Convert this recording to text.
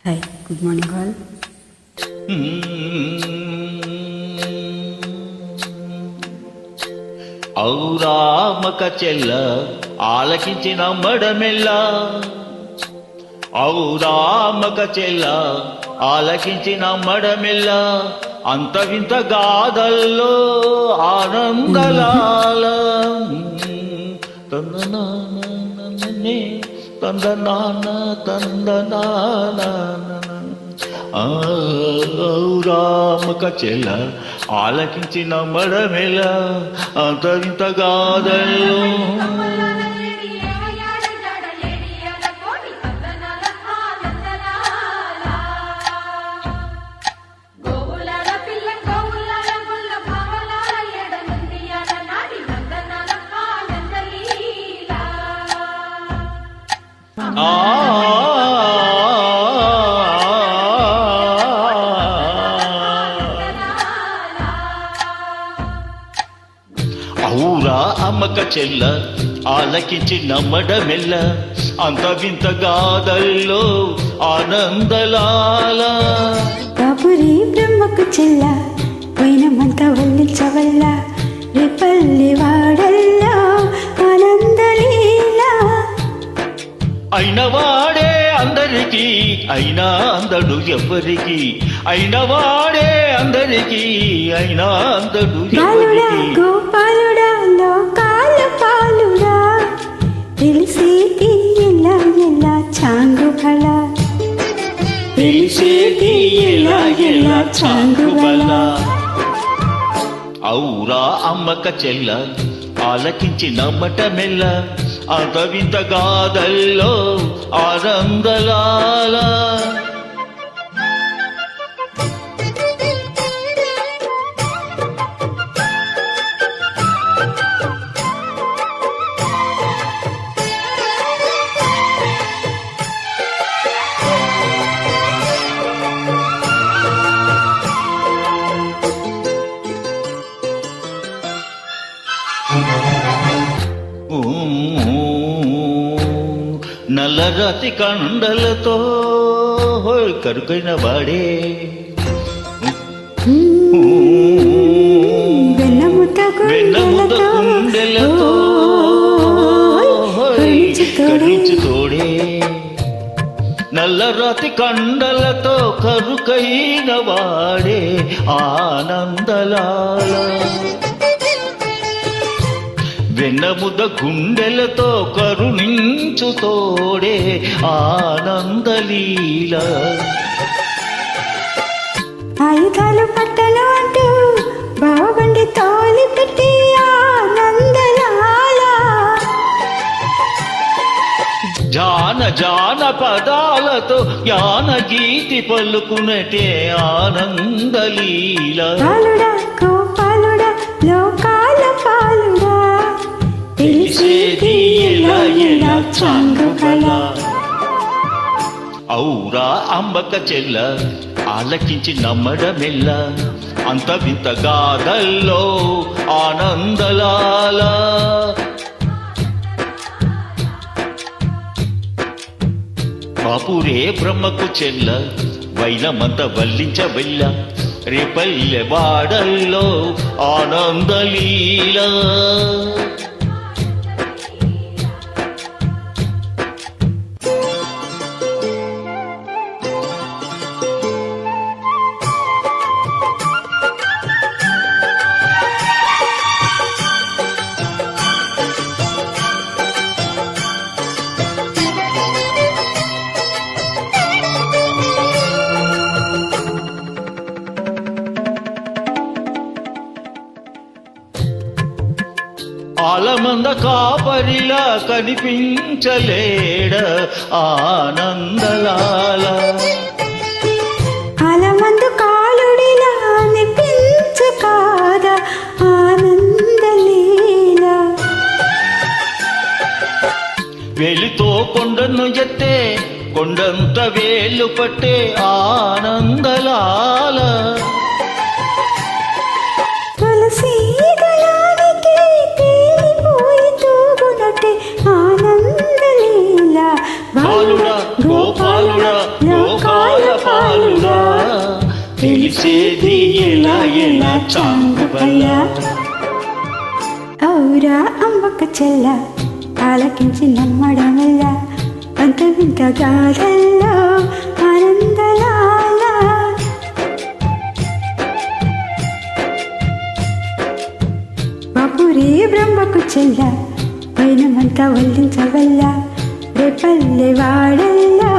Hi, good morning all. ఔరామక చెల్ల ఆలకించి నమ్మడమెల్ల ఔరామక చెల్ల ఆలకించి నమ్మడమెల్ల అంత వింత గాథల్లో ఆనందలాల తందనానే తందనాన తందనాన ఔరామక చెల్ల ఆలకించి నమ్మడమెల అంత వింత గాథల్లో ఔరా అమ్మక చెల్ల ఆలకించి నమ్మడమెల్ల అంత వింత గాథల్లో ఆనందలాల బాపురి బ్రహ్మకు చెల్ల పోయినమంతా వల్లించవల్ల రేపల్లి వాడల్లో ఆనందలీల అయినవాడే అందరికీ అయినా అందడు ఎవ్వరికి అయినవాడే అందరికీ అయినా అందడు బాలుడా ఎవ్వరికి గోపాలుడా లోకాల పాలుడా తెలిసేది ఎలా ఎలా చాంగుబల తెలిసేది ఎలా ఎలా చాంగుబల ఔరా అమ్మక చెల్ల ఆలకించి నమ్మటమెల్ల అంత వింత గాథల్లో ఆనందలాల నల్లరాతి కండలతో కరుకైన వాడే వెన్నముద్ద గుండెలతో కరుచు తోడే నల్లరాతి కండలతో కరుకైన వాడే ఆనందలాల వెన్నముద గుండెలతో కరుణించు తోడే ఆనందలీల ఆయుధాలు పట్టలు అంటూ బాబండి తోలి పెట్టి ఆనందలాల జాన జాన పదాలతో జ్ఞాన గీతి పలుకునటే ఆనందలీల బాలుడా గోపాలుడా లోకాల పాలుడా తెలిసేది ఎలా ఎలా చాంగుబల ఔరా అంబక చెల్ల ఆలకించి నమ్మడమెల్ల అంత వింత గాథల్లో ఆనందలాల బాపురే బ్రహ్మకు చెల్ల వైనమంత వల్లించవెల్ల రేపల్లె వాడల్లో ఆనందలీల ఆలమంద కాపరిలా కనిపించలేడ ఆనందలాల ఆలమందు కాలుడిలా అనిపించు కాదా ఆనందలీల వేలితో కొండను ఎత్తే కొండంత వేలు పట్టే ఆనందలాల తులసి దళానికి తేలిపోయి తూగునట్టే ఆనందలీల బాలుడా గోపాలుడా లోకాల తెలిసేది ఎలా ఎలా చాంగుబల్ల. ఔరా అమ్మక చెల్ల ఆలకించి నమ్మడమల్ల అంత వింత గాథల్లో ఆనందలాల. బాపురే బ్రహ్మకు చెల్ల పైనమంతా వల్లించవల్ల రేపల్లె వాడల్లో